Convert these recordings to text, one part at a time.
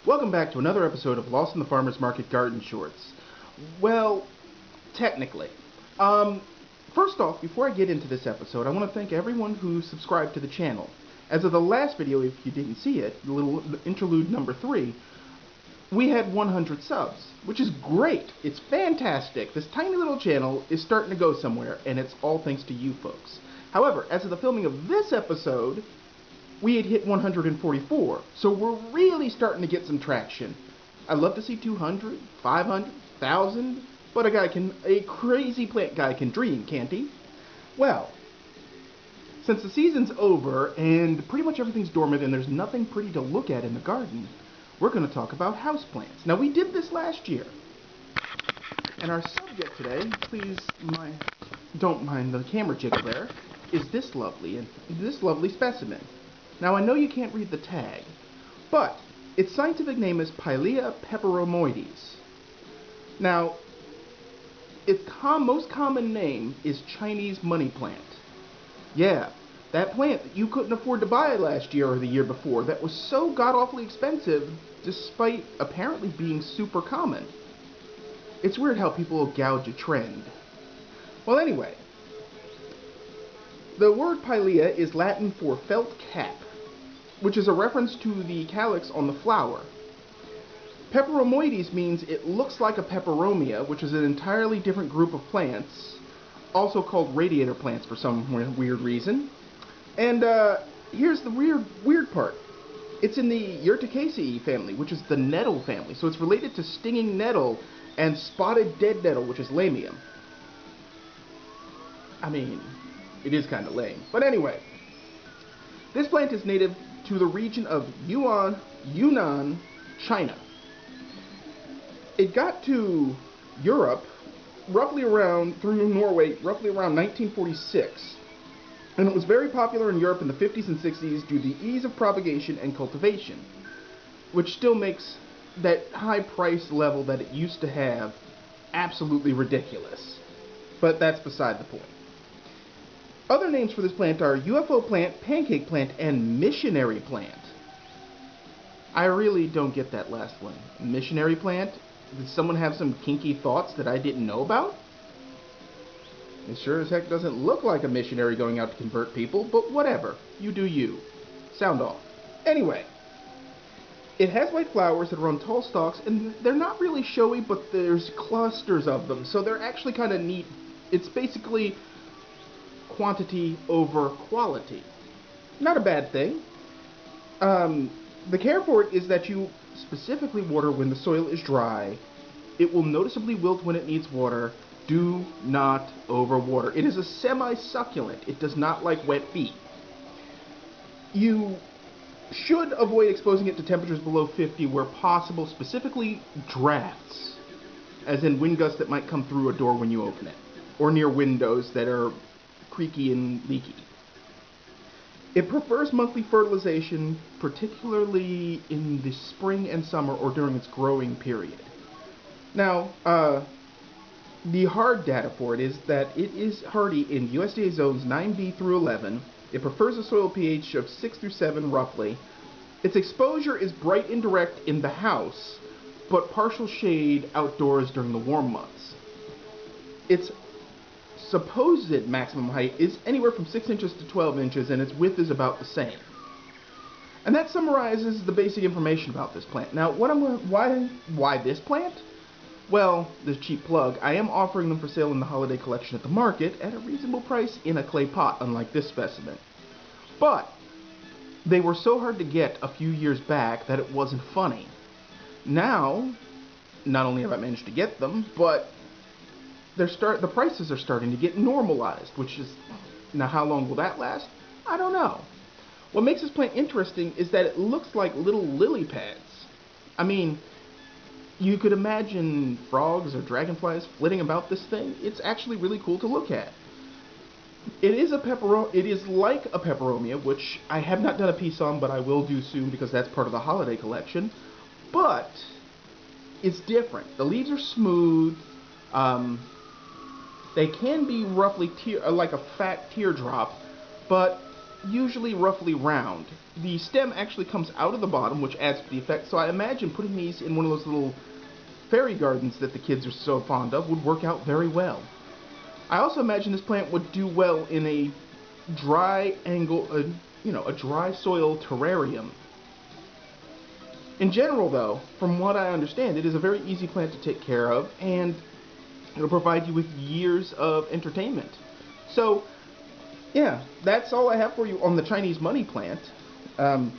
Welcome back to another episode of Lost in the Farmer's Market Garden Shorts. Well, technically. First off, before I get into this episode, I want to thank everyone who subscribed to the channel. As of the last video, if you didn't see it, the little interlude number 3, we had 100 subs, which is great. It's fantastic. This tiny little channel is starting to go somewhere, and it's all thanks to you folks. However, as of the filming of this episode, we had hit 144, so we're really starting to get some traction. I'd love to see 200, 500, 1,000, but a crazy plant guy can dream, can't he? Well, since the season's over and pretty much everything's dormant and there's nothing pretty to look at in the garden, we're going to talk about houseplants. Now, we did this last year, and our subject today, please don't mind the camera jiggle there, is this lovely specimen. Now, I know you can't read the tag, but its scientific name is Pilea peperomioides. Now, its most common name is Chinese money plant. Yeah, that plant that you couldn't afford to buy last year or the year before that was so god-awfully expensive despite apparently being super common. It's weird how people gouge a trend. Well, anyway, the word Pilea is Latin for felt cap, which is a reference to the calyx on the flower. Peperomioides means it looks like a peperomia, which is an entirely different group of plants, also called radiator plants for some weird reason. And here's the weird part. It's in the Urticaceae family, which is the nettle family, so it's related to stinging nettle and spotted dead nettle, which is lamium. I mean, it is kind of lame. But anyway, this plant is native to the region of Yunnan, China. It got to Europe through Norway, roughly around 1946. And it was very popular in Europe in the 50s and 60s due to the ease of propagation and cultivation, which still makes that high price level that it used to have absolutely ridiculous. But that's beside the point. Other names for this plant are UFO plant, pancake plant, and missionary plant. I really don't get that last one. Missionary plant? Did someone have some kinky thoughts that I didn't know about? It sure as heck doesn't look like a missionary going out to convert people, but whatever. You do you. Sound off. Anyway, it has white flowers that are on tall stalks, and they're not really showy, but there's clusters of them, so they're actually kind of neat. It's basically quantity over quality. Not a bad thing. The care for it is that you specifically water when the soil is dry. It will noticeably wilt when it needs water. Do not overwater. It is a semi-succulent. It does not like wet feet. You should avoid exposing it to temperatures below 50 where possible, specifically drafts, as in wind gusts that might come through a door when you open it, or near windows that are creaky and leaky. It prefers monthly fertilization, particularly in the spring and summer or during its growing period. Now, the hard data for it is that it is hardy in USDA zones 9B through 11. It prefers a soil pH of 6 through 7 roughly. Its exposure is bright and direct in the house, but partial shade outdoors during the warm months. Its supposed maximum height is anywhere from 6 inches to 12 inches, and its width is about the same. And that summarizes the basic information about this plant. Now, why this plant? Well, the cheap plug, I am offering them for sale in the holiday collection at the market at a reasonable price in a clay pot, unlike this specimen. But they were so hard to get a few years back that it wasn't funny. Now, not only have I managed to get them, but the prices are starting to get normalized, which is, now how long will that last? I don't know. What makes this plant interesting is that it looks like little lily pads. I mean, you could imagine frogs or dragonflies flitting about this thing. It's actually really cool to look at. It is like a peperomia, which I have not done a piece on, but I will do soon because that's part of the holiday collection. But it's different. The leaves are smooth. They can be roughly like a fat teardrop, but usually roughly round. The stem actually comes out of the bottom, which adds to the effect, so I imagine putting these in one of those little fairy gardens that the kids are so fond of would work out very well. I also imagine this plant would do well in a dry a dry soil terrarium. In general, though, from what I understand, it is a very easy plant to take care of, and it'll provide you with years of entertainment. So, yeah, that's all I have for you on the Chinese money plant. As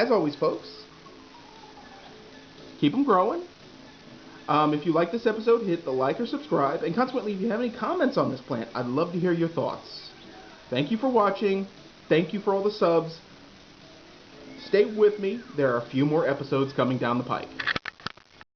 always, folks, keep them growing. If you like this episode, hit the like or subscribe, and consequently, if you have any comments on this plant, I'd love to hear your thoughts. Thank you for watching. Thank you for all the subs. Stay with me. There are a few more episodes coming down the pike.